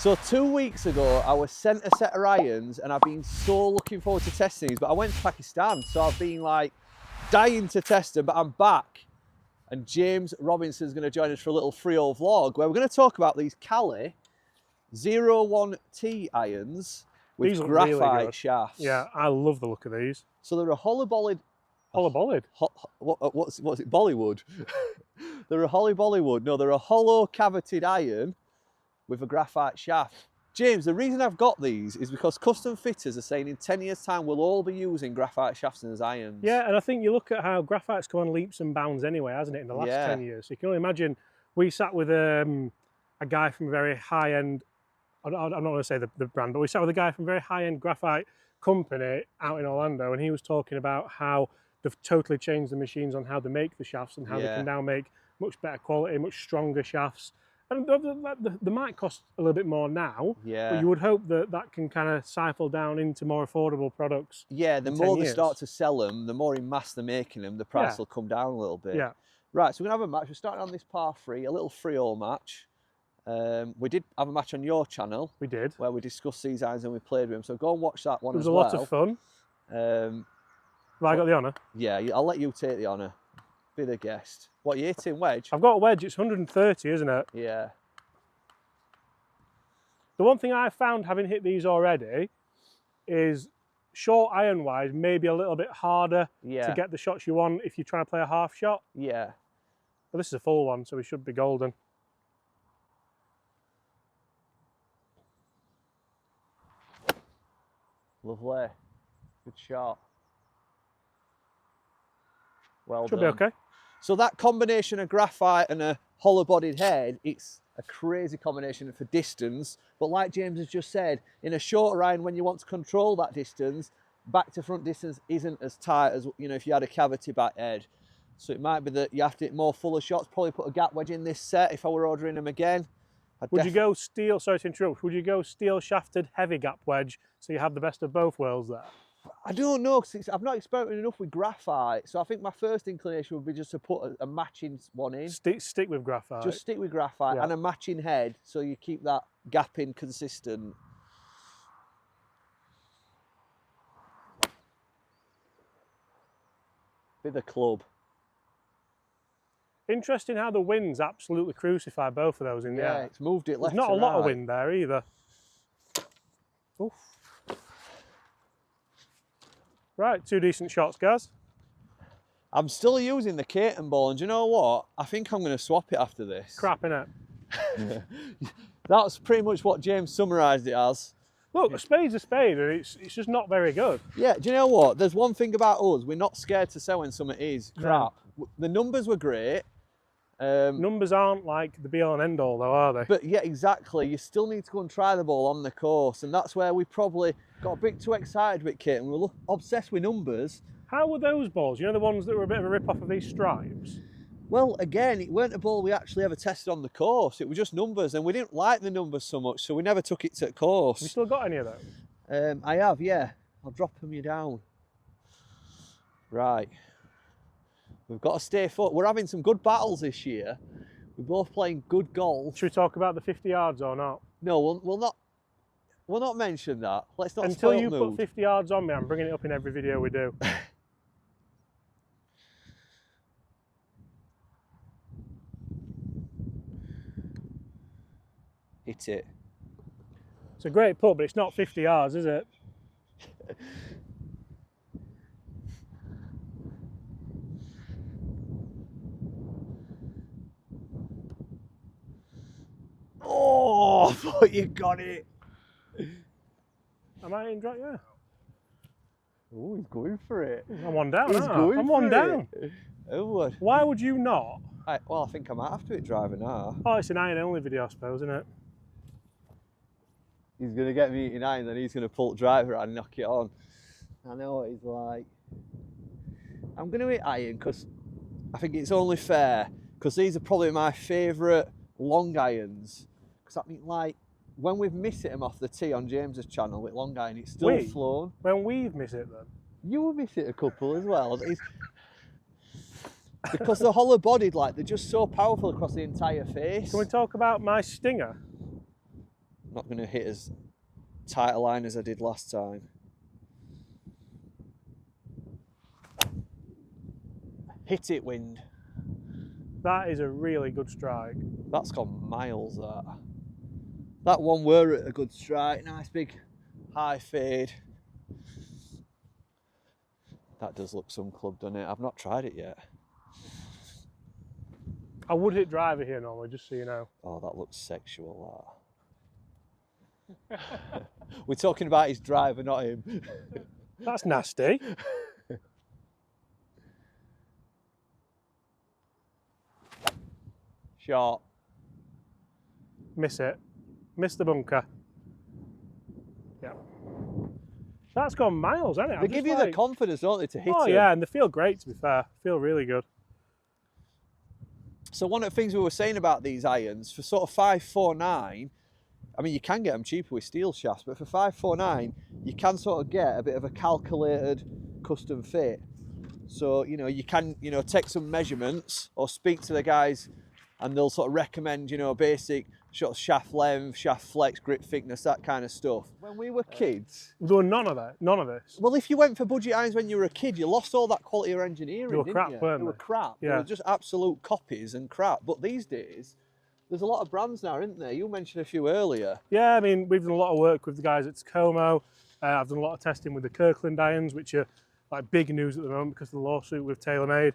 So 2 weeks ago, I was sent a set of irons and I've been so looking forward to testing these, but I went to Pakistan, so I've been like dying to test them, but I'm back. And James Robinson's going to join us for a little Furloughed vlog where we're going to talk about these Caley 01T irons with graphite really shafts. Yeah, I love the look of these. So they're a hollow-bollied. Hollow-bollied? What's it? Bollywood? They're a hollow-bollywood. No, they're a hollow cavitied iron with a graphite shaft. James, the reason I've got these is because custom fitters are saying in 10 years' time we'll all be using graphite shafts as irons. Yeah, and I think you look at how graphite's gone on leaps and bounds anyway, hasn't it, in the last 10 years? So you can only imagine, we sat with a guy from a very high-end, I'm not going to say the brand, but we sat with a guy from a very high-end graphite company out in Orlando, and he was talking about how they've totally changed the machines on how they make the shafts and how they can now make much better quality, much stronger shafts. And they might cost a little bit more now, but you would hope that that can kind of siphon down into more affordable products. Yeah, the more they start to sell them, the more in mass they're making them, the price will come down a little bit. Yeah. Right, so we're going to have a match. We're starting on this par 3, a little Furloughed match. We did have a match on your channel. We did. Where we discussed these irons and we played with them. So go and watch that one as well. It was a lot of fun. Have I got the honour? Yeah, I'll let you take the honour. Be the guest. What, you hitting wedge? I've got a wedge. It's 130, isn't it? Yeah. The one thing I found having hit these already is short iron wise, maybe a little bit harder to get the shots you want if you're trying to play a half shot. Yeah. But this is a full one, so we should be golden. Lovely. Good shot. Well Should done. be okay. So that combination of graphite and a hollow-bodied head, it's a crazy combination for distance. But like James has just said, in a shorter iron, when you want to control that distance, back to front distance isn't as tight as, you know, if you had a cavity back head. So it might be that you have to hit more fuller shots. Probably put a gap wedge in this set if I were ordering them again. Would you go steel, sorry to interrupt, would you go steel shafted heavy gap wedge so you have the best of both worlds there? I don't know, because I've not experimented enough with graphite, so I think my first inclination would be just to put a matching one in. Stick with graphite. Just stick with graphite and a matching head, so you keep that gap in consistent. Be the club. Interesting how the winds absolutely crucify both of those in the air. Yeah, it's moved it left. There's not a lot of wind there either. Oof. Right, 2 decent shots, guys. I'm still using the Caton ball, and do you know what? I think I'm going to swap it after this. Crap, innit? That's pretty much what James summarised it as. Look, a spade's a spade, and it's just not very good. Yeah, do you know what? There's one thing about us, we're not scared to say when something is crap. No. The numbers were great. Numbers aren't like the be-all and end-all though, are they? But yeah, exactly. You still need to go and try the ball on the course, and that's where we probably got a bit too excited with Kit, and we were obsessed with numbers. How were those balls? You know, the ones that were a bit of a rip-off of these stripes? Well, again, it weren't a ball we actually ever tested on the course. It was just numbers, and we didn't like the numbers so much, so we never took it to the course. Have you still got any of those? I have, yeah. I'll drop them you down. Right. We've got to stay put. We're having some good battles this year. We're both playing good golf. Should we talk about the 50 yards or not? No, we'll not mention that. Let's not Until you put 50 yards on me, I'm bringing it up in every video we do. Hit it. It's a great putt, but it's not 50 yards, is it? Oh, I thought you got it. Am I in drop? Yeah. Oh, he's going for it. I'm one down. He's going I'm for one it. down. Oh, why would you not? Well, I think I might have to hit driver now. Oh, it's an iron only video, I suppose, isn't it? He's going to get me in iron, then he's going to pull driver and knock it on. I know what he's like. I'm going to hit iron because I think it's only fair, because these are probably my favourite long irons. Because I mean, like, when we've missed it off the tee on James's channel with long iron, it's still flown. When we've missed it then? You will miss it a couple as well. Because they're hollow bodied, like, they're just so powerful across the entire face. Can we talk about my stinger? not going to hit as tight a line as I did last time. Hit it, wind. That is a really good strike. That's gone miles, that. That one were at a good strike. Nice big high fade. That does look some club, doesn't it? I've not tried it yet. I would hit driver here normally, just so you know. Oh, that looks sexual, that. We're talking about his driver, not him. That's nasty. Shot. Miss it. Miss the bunker. Yeah. That's gone miles, hasn't it? They give you the confidence, don't they, to hit it? Oh, yeah, and they feel great, to be fair. Feel really good. So one of the things we were saying about these irons, for sort of 549, I mean, you can get them cheaper with steel shafts, but for 549, you can sort of get a bit of a calculated custom fit. So, you know, you can, you know, take some measurements or speak to the guys and they'll sort of recommend, you know, basic sort of shaft length, shaft flex, grip thickness, that kind of stuff. When we were kids... There were none of that, none of this. Well, if you went for budget irons when you were a kid, you lost all that quality of engineering, They were didn't crap, you? weren't They were they? crap. Yeah. They were just absolute copies and crap. But these days, there's a lot of brands now, isn't there? You mentioned a few earlier. Yeah, I mean, we've done a lot of work with the guys at Tacoma. I've done a lot of testing with the Kirkland irons, which are like big news at the moment because of the lawsuit with TaylorMade.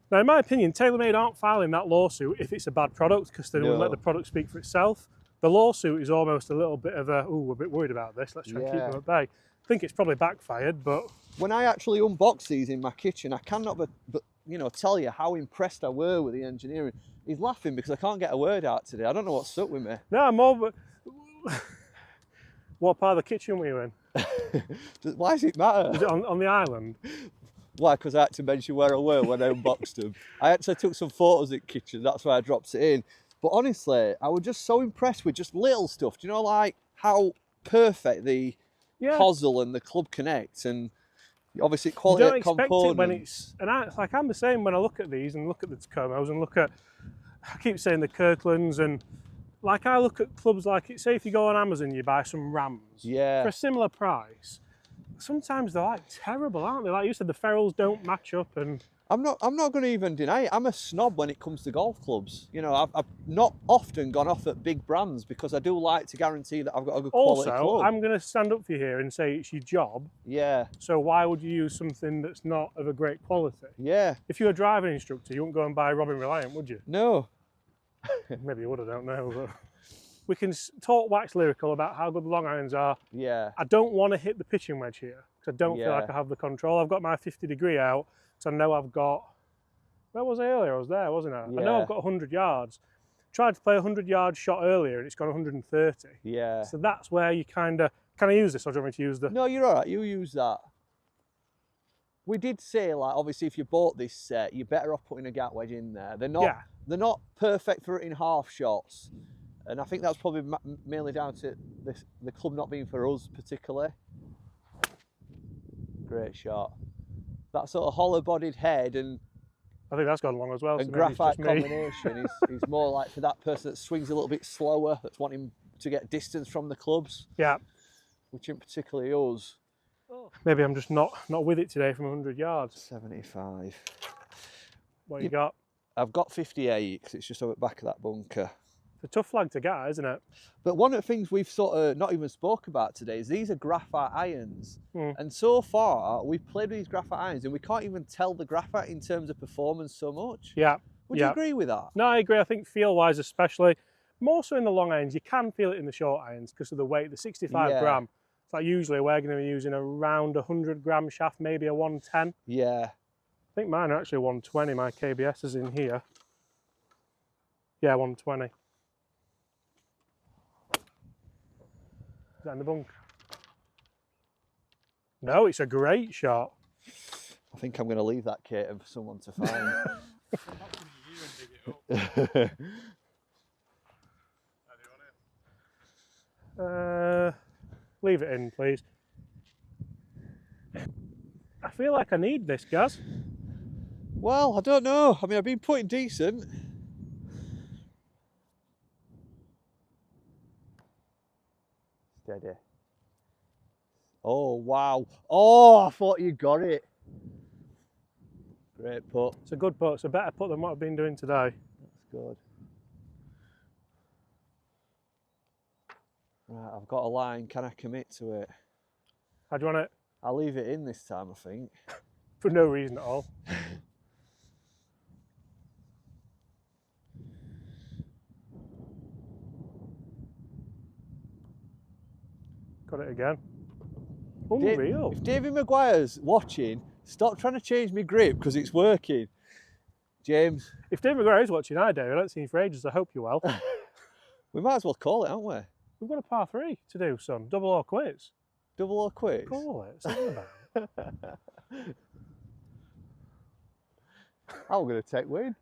Now, in my opinion, TaylorMade aren't filing that lawsuit if it's a bad product because they will let the product speak for itself. The lawsuit is almost a little bit of a, oh, we're a bit worried about this, let's try and keep them at bay. I think it's probably backfired, but... When I actually unbox these in my kitchen, I cannot but you know, tell you how impressed I were with the engineering. He's laughing because I can't get a word out today. I don't know what's up with me. No, I'm over... What part of the kitchen were you in? Why does it matter? Was it on the island? Why? Because I had to mention where I were when I unboxed them. I actually took some photos in the kitchen, that's why I dropped it in. But honestly, I was just so impressed with just little stuff. Do you know, like how perfect the hosel and the club connect, and obviously quality of components. You don't expect it when it's, and like I'm the same when I look at these and look at the Tacomos and look at, I keep saying the Kirklands, and like I look at clubs like, say if you go on Amazon, you buy some Rams for a similar price. Sometimes they're like terrible, aren't they? Like you said, the ferrules don't match up, and I'm not going to even deny it. I'm a snob when it comes to golf clubs. You know, I've not often gone off at big brands because I do like to guarantee that I've got a good quality club. Also, I'm going to stand up for you here and say it's your job. Yeah. So why would you use something that's not of a great quality? Yeah. If you're a driving instructor, you wouldn't go and buy Robin Reliant, would you? No. Maybe you would, I don't know. But we can talk wax lyrical about how good the long irons are. Yeah. I don't want to hit the pitching wedge here because I don't feel like I have the control. I've got my 50-degree out. So I know I've got, where was I earlier? I was there, wasn't I? Yeah. I know I've got 100 yards. Tried to play a 100-yard shot earlier and it's gone 130. Yeah. So that's where you kind of, can I use this or do you want me to use the? No, you're all right. You use that. We did say, like, obviously if you bought this set, you're better off putting a gap wedge in there. They're not perfect for hitting half shots. And I think that's probably mainly down to the club not being for us particularly. Great shot. That sort of hollow-bodied head and I think that's gone long as well. And so graphite combination is more like for that person that swings a little bit slower, that's wanting to get distance from the clubs. Yeah. Which isn't particularly us. Maybe I'm just not with it today from 100 yards. 75. What you got? I've got 58 because it's just over the back of that bunker. It's a tough flag to get, isn't it? But one of the things we've sort of not even spoke about today is these are graphite irons. And so far, we've played with these graphite irons and we can't even tell the graphite in terms of performance so much. Yeah. Would you agree with that? No, I agree. I think feel-wise especially, more so in the long irons, you can feel it in the short irons because of the weight, the 65 gram. It's like usually we're going to be using around 100 gram shaft, maybe a 110. Yeah. I think mine are actually 120, my KBS is in here. Yeah, 120. Is that in the bunker? No, it's a great shot. I think I'm going to leave that, Kate, for someone to find. Leave it in, please. I feel like I need this, Gaz. Well, I don't know. I mean, I've been putting decent. Steady. Oh, wow. Oh, I thought you got it. Great putt. It's a good putt. It's a better putt than what I've been doing today. That's good. Right, I've got a line. Can I commit to it? How do you want it? I'll leave it in this time, I think. For no reason at all. Got it again. Unreal. If David Maguire's watching, stop trying to change my grip because it's working. James. If David Maguire is watching, I do. I don't see him for ages. I hope you're well. We might as well call it, haven't we? We've got a par 3 to do, son. Double or quits. Double or quits? Call it. Something about it. I'm going to take win.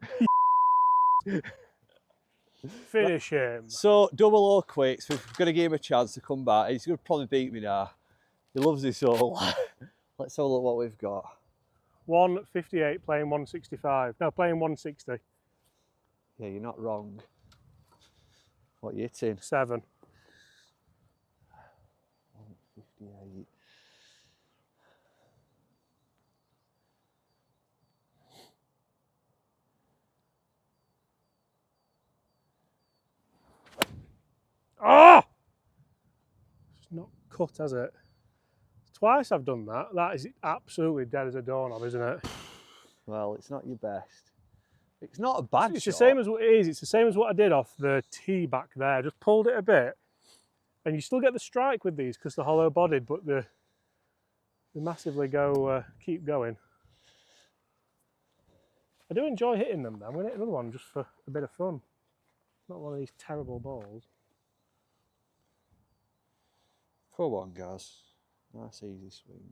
Finish him. So, double or quits. We're going to give him a chance to come back. He's going to probably beat me now. He loves this all. Let's have a look what we've got. 158 playing 165. No, playing 160. Yeah, you're not wrong. What are you hitting? 7. 158. Ah! It's not cut, has it? Twice I've done that. That is absolutely dead as a doorknob, isn't it? Well, it's not your best. It's not a bad It's shot. the same as what it is. It's the same as what I did off the tee back there. Just pulled it a bit, and you still get the strike with these because they're hollow-bodied, but they massively go keep going. I do enjoy hitting them. Though. I'm going to hit another one just for a bit of fun. Not one of these terrible balls. Come on, guys. Nice easy swing.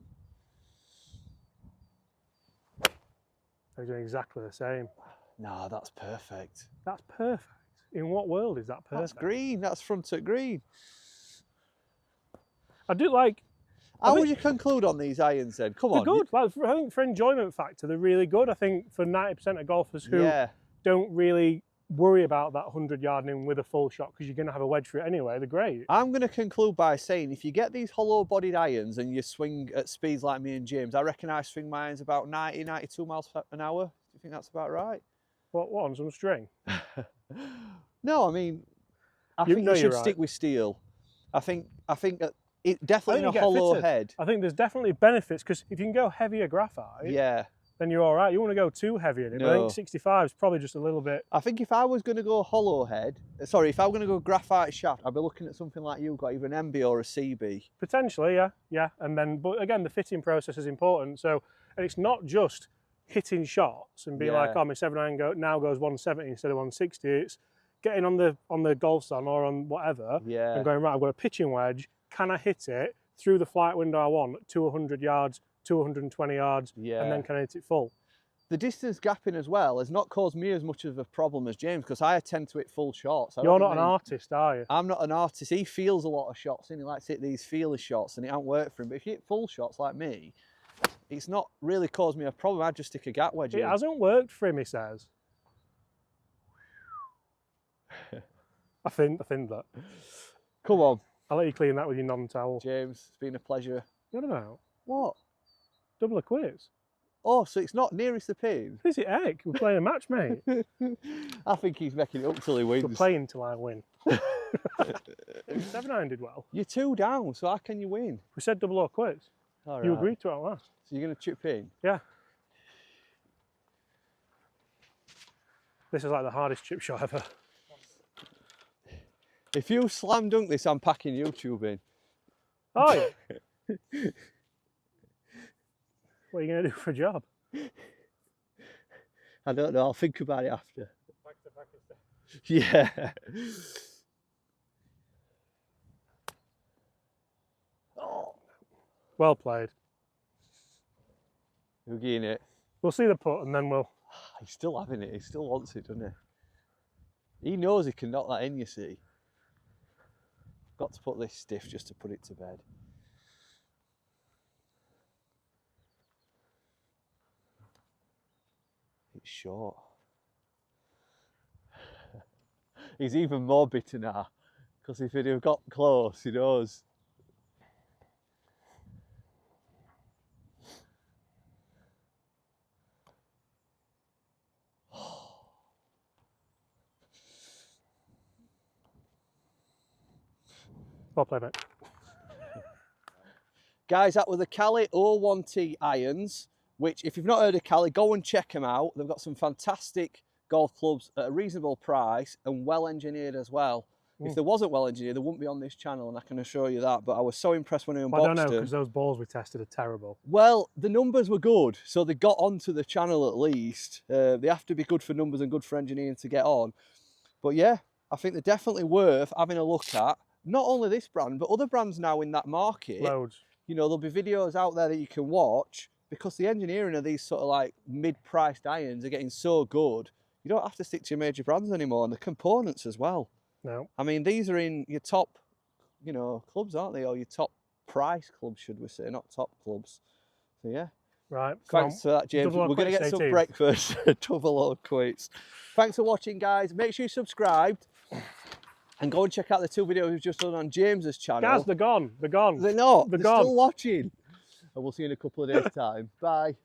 They're doing exactly the same. No, that's perfect. That's perfect. In what world is that perfect? That's green. That's front at green. I do like. How would you conclude on these irons then? Come They're on. good. Like, I think for enjoyment factor, they're really good. I think for 90% of golfers who don't really worry about that 100-yard in with a full shot because you're going to have a wedge for it anyway, they're great. I'm going to conclude by saying if you get these hollow-bodied irons and you swing at speeds like me and James, I reckon I swing my irons about 90, 92 miles an hour. Do you think that's about right? What on some string? No, I mean, I think you should stick with steel. I think it definitely in a hollow head. I think there's definitely benefits because if you can go heavier graphite, then you're all right. You want to go too heavy in it. But I think 65 is probably just a little bit. I think if I was going to go hollow head, if I was going to go graphite shaft, I'd be looking at something like you've got, either an MB or a CB. Potentially, yeah. And then, but again, the fitting process is important. So, and it's not just hitting shots and being like, oh, my 7-iron now goes 170 instead of 160. It's getting on the golf stand or on whatever and going, right, I've got a pitching wedge. Can I hit it through the flight window I want, 200 yards, 220 yards, and then can I hit it full? The distance gapping as well has not caused me as much of a problem as James because I tend to hit full shots. You're not an artist, are you? I'm not an artist. He feels a lot of shots and he likes to hit these feeler shots and it hasn't worked for him. But if you hit full shots like me, it's not really caused me a problem. I just stick a gap wedge in. It hasn't worked for him, he says. I think that. Come on. I'll let you clean that with your non-towel. James, it's been a pleasure. What about? What? Double a quiz. Oh, so it's not nearest the pin? Is it heck? We're playing a match, mate. I think he's making it up till he wins. We're playing till I win. 7-iron did well. You're 2 down, so how can you win? We said double or quiz. All You right. agreed to it at last. So you're going to chip in? Yeah. This is like the hardest chip shot ever. If you slam dunk this, I'm packing YouTube in. Oh, yeah. What are you going to do for a job? I don't know. I'll think about it after. Yeah. Oh. Well played. Who's getting it? We'll see the putt and then we'll... He's still having it. He still wants it, doesn't he? He knows he can knock that in, you see. Got to put this stiff just to put it to bed. It's short. He's even more bitter now because if he'd have got close, he knows Well played, mate. Guys, that were the Caley 01T irons, which if you've not heard of Caley, go and check them out. They've got some fantastic golf clubs at a reasonable price and well engineered as well. If they wasn't well engineered, they wouldn't be on this channel, and I can assure you that. But I was so impressed when I unboxed I don't know, them. because those balls we tested are terrible. Well, the numbers were good, so they got onto the channel at least. They have to be good for numbers and good for engineering to get on. But yeah, I think they're definitely worth having a look at. Not only this brand, but other brands now in that market. Loads. You know, there'll be videos out there that you can watch, because the engineering of these sort of like mid-priced irons are getting so good, you don't have to stick to your major brands anymore, and the components as well. No. I mean, these are in your top, you know, clubs, aren't they? Or your top price clubs, should we say, not top clubs. So yeah. Right. Thanks for that, James. We're going to get some breakfast. Double load quits. Thanks for watching, guys. Make sure you subscribed and go and check out the 2 videos we've just done on James's channel. Guys, they're gone. They're gone. They're not. They're gone. still watching. And we'll see you in a couple of days' time. Bye.